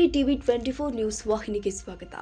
ನಮಸ್ತೆ. TV 24 news ವಾಹಿನಿಗೆ ಸ್ವಾಗತ.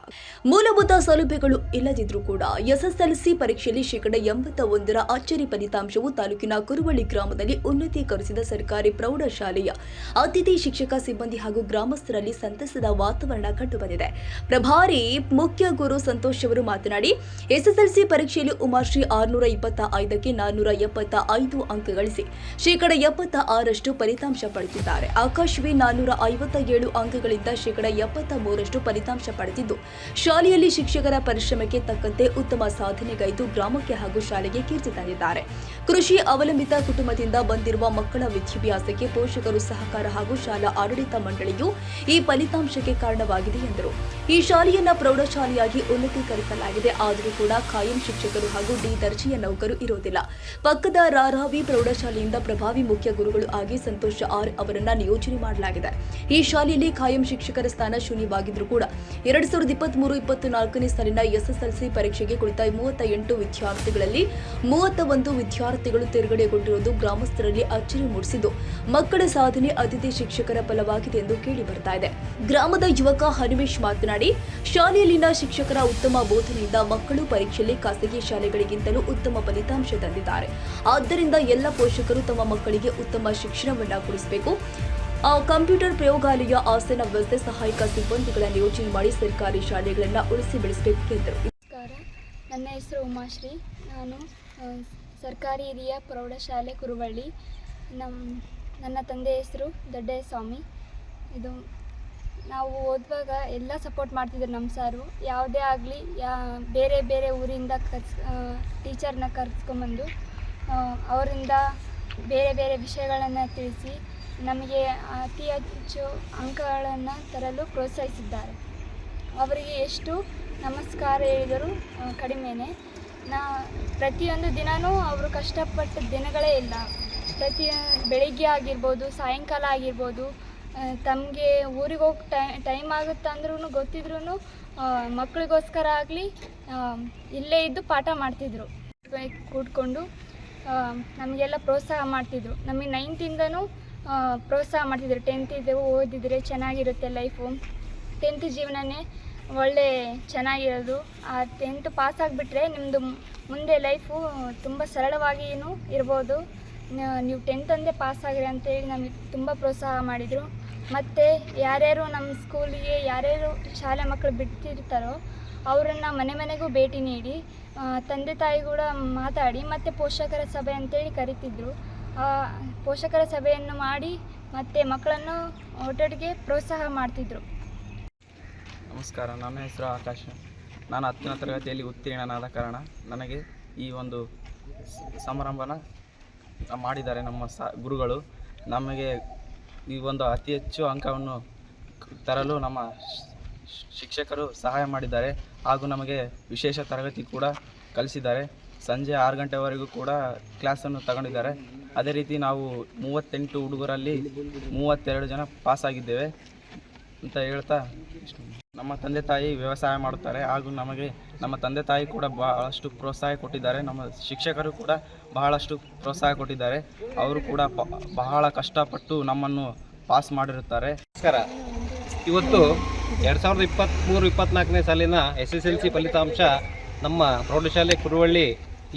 ಮೂಲಭೂತ ಸೌಲಭ್ಯಗಳು ಇಲ್ಲದಿದ್ರೂ ಕೂಡ ಎಸ್ಎಸ್ಎಲ್ಸಿ ಪರೀಕ್ಷೆಯಲ್ಲಿ 81% ಅಚ್ಚರಿ ಫಲಿತಾಂಶವು ತಾಲೂಕಿನ ಕುರುವಳ್ಳಿ ಗ್ರಾಮದಲ್ಲಿ ಉನ್ನತೀಕರಿಸಿದ ಸರ್ಕಾರಿ ಪ್ರೌಢಶಾಲೆಯ ಅತಿಥಿ ಶಿಕ್ಷಕ ಸಿಬ್ಬಂದಿ ಹಾಗೂ ಗ್ರಾಮಸ್ಥರಲ್ಲಿ ಸಂತಸದ ವಾತಾವರಣ ಕಂಡುಬಂದಿದೆ. ಪ್ರಭಾರಿ ಮುಖ್ಯ ಗುರು ಸಂತೋಷ್ ಅವರು ಮಾತನಾಡಿ, ಎಸ್ಎಸ್ಎಲ್ಸಿ ಪರೀಕ್ಷೆಯಲ್ಲಿ ಉಮಾಶ್ರೀ 625ಕ್ಕೆ 475 ಅಂಕ ಗಳಿಸಿ 76% ಫಲಿತಾಂಶ ಪಡೆದಿದ್ದಾರೆ. ಆಕಾಶ್ವಿ 457 ಅಂಕಗಳಿಂದ 73% ಫಲಿತಾಂಶ ಪಡೆದಿದ್ದು, ಶಾಲೆಯಲ್ಲಿ ಶಿಕ್ಷಕರ ಪರಿಶ್ರಮಕ್ಕೆ ತಕ್ಕಂತೆ ಉತ್ತಮ ಸಾಧನೆಗೈದು ಗ್ರಾಮಕ್ಕೆ ಹಾಗೂ ಶಾಲೆಗೆ ಕೀರ್ತಿ ತಂದಿದ್ದಾರೆ. ಕೃಷಿ ಅವಲಂಬಿತ ಕುಟುಂಬದಿಂದ ಬಂದಿರುವ ಮಕ್ಕಳ ವಿದ್ಯಾಭ್ಯಾಸಕ್ಕೆ ಪೋಷಕರು ಸಹಕಾರ ಹಾಗೂ ಶಾಲಾ ಆಡಳಿತ ಮಂಡಳಿಯು ಈ ಫಲಿತಾಂಶಕ್ಕೆ ಕಾರಣವಾಗಿದೆ ಎಂದರು. ಈ ಶಾಲೆಯನ್ನ ಪ್ರೌಢಶಾಲೆಯಾಗಿ ಉನ್ನತೀಕರಿಸಲಾಗಿದೆ. ಆದರೂ ಕೂಡ ಖಾಯಂ ಶಿಕ್ಷಕರು ಹಾಗೂ ಡಿ ದರ್ಜೆಯ ನೌಕರು ಇರೋದಿಲ್ಲ. ಪಕ್ಕದ ರಾರಾವಿ ಪ್ರೌಢಶಾಲೆಯಿಂದ ಪ್ರಭಾವಿ ಮುಖ್ಯ ಗುರುಗಳು ಆಗಿ ಸಂತೋಷ್ ಆರ್ ಅವರನ್ನ ನಿಯೋಜನೆ ಮಾಡಲಾಗಿದೆ. ಈ ಶಾಲೆಯಲ್ಲಿ ಖಾಯಂ ಶಿಕ್ಷಕರ ಸ್ಥಾನ ಶೂನ್ಯವಾಗಿದ್ದರೂ ಕೂಡ 2023-24ನೇ ಸಾಲಿನ ಎಸ್ಎಸ್ಎಲ್ಸಿ ಪರೀಕ್ಷೆಗೆ ಕುಳಿತ 38 ವಿದ್ಯಾರ್ಥಿಗಳಲ್ಲಿ 31 ವಿದ್ಯಾರ್ಥಿಗಳು ತೇರ್ಗಡೆಗೊಂಡಿರುವುದು ಗ್ರಾಮಸ್ಥರಲ್ಲಿ ಅಚ್ಚರಿ ಮೂಡಿಸಿದ್ದು, ಮಕ್ಕಳ ಸಾಧನೆ ಅತಿಥಿ ಶಿಕ್ಷಕರ ಫಲವಾಗಿದೆ ಎಂದು ಕೇಳಿ ಬರ್ತಾ ಇದೆ. ಗ್ರಾಮದ ಯುವಕ ಹನುಮೇಶ್ ಮಾತನಾಡಿ, ಶಾಲೆಯಲ್ಲಿನ ಶಿಕ್ಷಕರ ಉತ್ತಮ ಬೋಧನೆಯಿಂದ ಮಕ್ಕಳು ಪರೀಕ್ಷೆಯಲ್ಲಿ ಖಾಸಗಿ ಶಾಲೆಗಳಿಗಿಂತಲೂ ಉತ್ತಮ ಫಲಿತಾಂಶ ತಂದಿದ್ದಾರೆ. ಆದ್ದರಿಂದ ಎಲ್ಲ ಪೋಷಕರು ತಮ್ಮ ಮಕ್ಕಳಿಗೆ ಉತ್ತಮ ಶಿಕ್ಷಣವನ್ನ ಕೊಡಿಸಬೇಕು. ಕಂಪ್ಯೂಟರ್ ಪ್ರಯೋಗಾಲಯ, ಆಸನ ವ್ಯವಸ್ಥೆ, ಸಹಾಯಕ ಸಿಬ್ಬಂದಿಗಳ ನಿಯೋಜನೆ ಮಾಡಿ ಸರ್ಕಾರಿ ಶಾಲೆಗಳನ್ನು ಉಳಿಸಿ ಬೆಳೆಸಬೇಕು ಎಂದರು. ನಮಸ್ಕಾರ, ನನ್ನ ಹೆಸರು ಉಮಾಶ್ರೀ. ನಾನು ಸರ್ಕಾರಿ ಹಿರಿಯ ಪ್ರೌಢಶಾಲೆ ಕುರುವಳ್ಳಿ. ನನ್ನ ತಂದೆ ಹೆಸರು ದೊಡ್ಡಸ್ವಾಮಿ. ನಾವು ಓದುವಾಗ ಎಲ್ಲ ಸಪೋರ್ಟ್ ಮಾಡ್ತಿದ್ರು ನಮ್ಮ ಸಾರು. ಯಾವುದೇ ಆಗಲಿ ಬೇರೆ ಬೇರೆ ಊರಿಂದ ಟೀಚರ್ನ ಕರೆಸ್ಕೊಂಬಂದು ಅವರಿಂದ ಬೇರೆ ಬೇರೆ ವಿಷಯಗಳನ್ನು ತಿಳಿಸಿ ನಮಗೆ ಅತಿ ಹೆಚ್ಚು ಅಂಕಗಳನ್ನು ತರಲು ಪ್ರೋತ್ಸಾಹಿಸಿದ್ದಾರೆ. ಅವರಿಗೆ ಎಷ್ಟು ನಮಸ್ಕಾರ ಹೇಳಿದರೂ ಕಡಿಮೆನೇ. ಪ್ರತಿಯೊಂದು ದಿನವೂ ಅವರು ಕಷ್ಟಪಟ್ಟ ದಿನಗಳೇ ಇಲ್ಲ. ಬೆಳಿಗ್ಗೆ ಆಗಿರ್ಬೋದು, ಸಾಯಂಕಾಲ ಆಗಿರ್ಬೋದು, ತಮಗೆ ಊರಿಗೆ ಹೋಗಿ ಟೈಮ್ ಆಗುತ್ತೆ ಅಂದ್ರೂ ಗೊತ್ತಿದ್ರೂ ಮಕ್ಕಳಿಗೋಸ್ಕರ ಆಗಲಿ ಇಲ್ಲೇ ಇದ್ದು ಪಾಠ ಮಾಡ್ತಿದ್ರು. ಕೂತ್ಕೊಂಡು ನಮಗೆಲ್ಲ ಪ್ರೋತ್ಸಾಹ ಮಾಡ್ತಿದ್ರು. ನಮಗೆ 9th ಪ್ರೋತ್ಸಾಹ ಮಾಡ್ತಿದ್ರು. 10th ಇದ್ದೆವು, ಓದಿದರೆ ಚೆನ್ನಾಗಿರುತ್ತೆ ಲೈಫು, 10th ಜೀವನನೇ ಒಳ್ಳೆ ಚೆನ್ನಾಗಿರೋದು. ಆ 10th ಪಾಸ್ ಆಗಿಬಿಟ್ರೆ ನಿಮ್ಮದು ಮುಂದೆ ಲೈಫು ತುಂಬ ಸರಳವಾಗಿಯೂ ಇರ್ಬೋದು. ನೀವು 10th ಒಂದೇ ಪಾಸ್ ಆಗಿರಿ ಅಂತೇಳಿ ನಮಗೆ ತುಂಬ ಪ್ರೋತ್ಸಾಹ ಮಾಡಿದರು. ಮತ್ತು ಯಾರ್ಯಾರು ನಮ್ಮ ಸ್ಕೂಲಿಗೆ ಯಾರ್ಯಾರು ಶಾಲೆ ಮಕ್ಕಳು ಬಿಡ್ತಿರ್ತಾರೋ ಅವರನ್ನು ಮನೆ ಮನೆಗೂ ಭೇಟಿ ನೀಡಿ ತಂದೆ ತಾಯಿ ಕೂಡ ಮಾತಾಡಿ ಮತ್ತು ಪೋಷಕರ ಸಭೆ ಅಂತೇಳಿ ಕರಿತಿದ್ರು. ಪೋಷಕರ ಸಭೆಯನ್ನು ಮಾಡಿ ಮತ್ತು ಮಕ್ಕಳನ್ನು ಒಟ್ಟೊಟ್ಟಿಗೆ ಪ್ರೋತ್ಸಾಹ ಮಾಡ್ತಿದ್ರು. ನಮಸ್ಕಾರ, ನನ್ನ ಹೆಸರು ಆಕಾಶ. ನಾನು 10ನೇ ತರಗತಿಯಲ್ಲಿ ಉತ್ತೀರ್ಣನಾದ ಕಾರಣ ನನಗೆ ಈ ಒಂದು ಸಮಾರಂಭನ ಮಾಡಿದ್ದಾರೆ ನಮ್ಮ ಗುರುಗಳು. ನಮಗೆ ಈ ಒಂದು ಅತಿ ಹೆಚ್ಚು ಅಂಕವನ್ನು ತರಲು ನಮ್ಮ ಶಿಕ್ಷಕರು ಸಹಾಯ ಮಾಡಿದ್ದಾರೆ ಹಾಗೂ ನಮಗೆ ವಿಶೇಷ ತರಗತಿ ಕೂಡ ಕಲಿಸಿದ್ದಾರೆ. ಸಂಜೆ 6 ಗಂಟೆವರೆಗೂ ಕೂಡ ಕ್ಲಾಸನ್ನು ತಗೊಂಡಿದ್ದಾರೆ. ಅದೇ ರೀತಿ ನಾವು 38 ಹುಡುಗರಲ್ಲಿ 32 ಜನ ಪಾಸಾಗಿದ್ದೇವೆ ಅಂತ ಹೇಳ್ತಾ, ನಮ್ಮ ತಂದೆ ತಾಯಿ ವ್ಯವಸಾಯ ಮಾಡುತ್ತಾರೆ ಹಾಗೂ ನಮಗೆ ನಮ್ಮ ತಂದೆ ತಾಯಿ ಕೂಡ ಬಹಳಷ್ಟು ಪ್ರೋತ್ಸಾಹ ಕೊಟ್ಟಿದ್ದಾರೆ. ನಮ್ಮ ಶಿಕ್ಷಕರು ಕೂಡ ಬಹಳಷ್ಟು ಪ್ರೋತ್ಸಾಹ ಕೊಟ್ಟಿದ್ದಾರೆ. ಅವರು ಕೂಡ ಬಹಳ ಕಷ್ಟಪಟ್ಟು ನಮ್ಮನ್ನು ಪಾಸ್ ಮಾಡಿರುತ್ತಾರೆ. ನಮಸ್ಕಾರ. ಇವತ್ತು 2023-24ನೇ ಸಾಲಿನ SSLC ಫಲಿತಾಂಶ ನಮ್ಮ ಪ್ರೌಢಶಾಲೆ ಕುರುವಳ್ಳಿ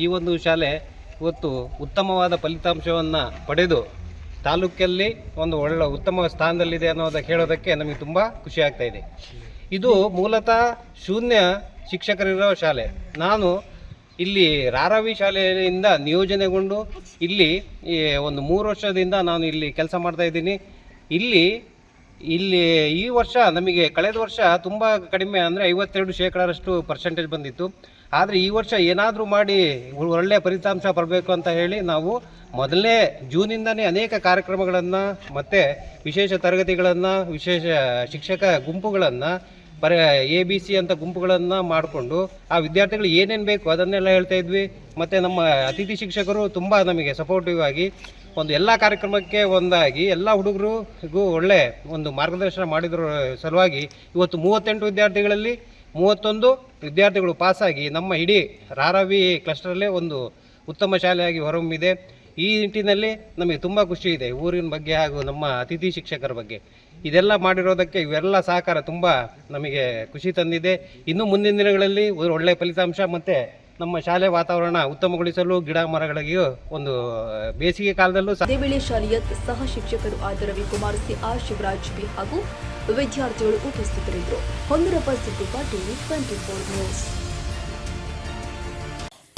ಈ ಒಂದು ಶಾಲೆ ಇವತ್ತು ಉತ್ತಮವಾದ ಫಲಿತಾಂಶವನ್ನು ಪಡೆದು ತಾಲೂಕಲ್ಲಿ ಒಂದು ಉತ್ತಮ ಸ್ಥಾನದಲ್ಲಿದೆ ಅನ್ನೋದಕ್ಕೆ ಹೇಳೋದಕ್ಕೆ ನಮಗೆ ತುಂಬ ಖುಷಿ ಆಗ್ತಾ ಇದೆ. ಇದು ಮೂಲತಃ ಶೂನ್ಯ ಶಿಕ್ಷಕರಿರೋ ಶಾಲೆ. ನಾನು ಇಲ್ಲಿ ರಾರಾವಿ ಶಾಲೆಯಿಂದ ನಿಯೋಜನೆಗೊಂಡು ಇಲ್ಲಿ ಒಂದು 3 ವರ್ಷದಿಂದ ನಾನು ಇಲ್ಲಿ ಕೆಲಸ ಮಾಡ್ತಾ ಇದ್ದೀನಿ. ಇಲ್ಲಿ ಈ ವರ್ಷ ನಮಗೆ ಕಳೆದ ವರ್ಷ ತುಂಬ ಕಡಿಮೆ, ಅಂದರೆ 52% ಪರ್ಸೆಂಟೇಜ್ ಬಂದಿತ್ತು. ಆದರೆ ಈ ವರ್ಷ ಏನಾದರೂ ಮಾಡಿ ಒಳ್ಳೆಯ ಫಲಿತಾಂಶ ಬರಬೇಕು ಅಂತ ಹೇಳಿ ನಾವು ಮೊದಲನೇ ಜೂನಿಂದನೇ ಅನೇಕ ಕಾರ್ಯಕ್ರಮಗಳನ್ನು ಮತ್ತು ವಿಶೇಷ ತರಗತಿಗಳನ್ನು, ವಿಶೇಷ ಶಿಕ್ಷಕ ಗುಂಪುಗಳನ್ನು, ABC ಅಂತ ಗುಂಪುಗಳನ್ನು ಮಾಡಿಕೊಂಡು ಆ ವಿದ್ಯಾರ್ಥಿಗಳು ಏನೇನು ಬೇಕು ಅದನ್ನೆಲ್ಲ ಹೇಳ್ತಾ ಇದ್ವಿ. ಮತ್ತು ನಮ್ಮ ಅತಿಥಿ ಶಿಕ್ಷಕರು ತುಂಬ ನಮಗೆ ಸಪೋರ್ಟಿವ್ ಆಗಿ ಒಂದು ಎಲ್ಲ ಕಾರ್ಯಕ್ರಮಕ್ಕೆ ಒಂದಾಗಿ ಎಲ್ಲ ಹುಡುಗರಿಗೂ ಒಳ್ಳೆ ಒಂದು ಮಾರ್ಗದರ್ಶನ ಮಾಡಿದ್ರ ಸಲುವಾಗಿ ಇವತ್ತು 38 ವಿದ್ಯಾರ್ಥಿಗಳಲ್ಲಿ 31 ವಿದ್ಯಾರ್ಥಿಗಳು ಪಾಸಾಗಿ ನಮ್ಮ ಇಡೀ ರಾರಾವಿ ಕ್ಲಸ್ಟರಲ್ಲೇ ಒಂದು ಉತ್ತಮ ಶಾಲೆಯಾಗಿ ಹೊರಹೊಮ್ಮಿದೆ. ಈ ನಿಟ್ಟಿನಲ್ಲಿ ನಮಗೆ ತುಂಬ ಖುಷಿ ಇದೆ ಊರಿನ ಬಗ್ಗೆ ಹಾಗೂ ನಮ್ಮ ಅತಿಥಿ ಶಿಕ್ಷಕರ ಬಗ್ಗೆ. ಇದೆಲ್ಲ ಮಾಡಿರೋದಕ್ಕೆ ಇವೆಲ್ಲ ಸಹಕಾರ ತುಂಬ ನಮಗೆ ಖುಷಿ ತಂದಿದೆ. ಇನ್ನು ಮುಂದಿನ ದಿನಗಳಲ್ಲಿ ಒಳ್ಳೆಯ ಫಲಿತಾಂಶ ಮತ್ತು ನಮ್ಮ ಶಾಲೆ ವಾತಾವರಣ ಉತ್ತಮಗೊಳಿಸಲು ಗಿಡ ಮರಗಳಿಗೂ ಒಂದು ಬೇಸಿಗೆ ಕಾಲದಲ್ಲೂ ಇದೇ ವೇಳೆ ಶಾಲೆಯ ಸಹ ಶಿಕ್ಷಕರು ಆದ ರವಿಕುಮಾರ್ ಸಿ.ಆರ್. ಶಿವರಾಜ್ ಬಿ ಹಾಗೂ ವಿದ್ಯಾರ್ಥಿಗಳು ಉಪಸ್ಥಿತರಿದ್ದರು. Honnurappa Siddappa, TV 24 news.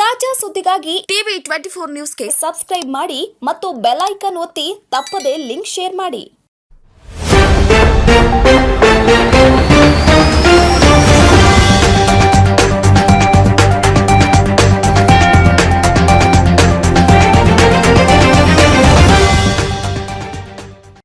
ತಾಜಾ ಸುದ್ದಿಗಾಗಿ ಟಿವಿ 24 ನ್ಯೂಸ್ಗೆ ಸಬ್ಸ್ಕ್ರೈಬ್ ಮಾಡಿ ಮತ್ತು ಬೆಲ್ ಐಕಾನ್ ಒತ್ತಿ ತಪ್ಪದೇ ಲಿಂಕ್ ಶೇರ್ ಮಾಡಿ.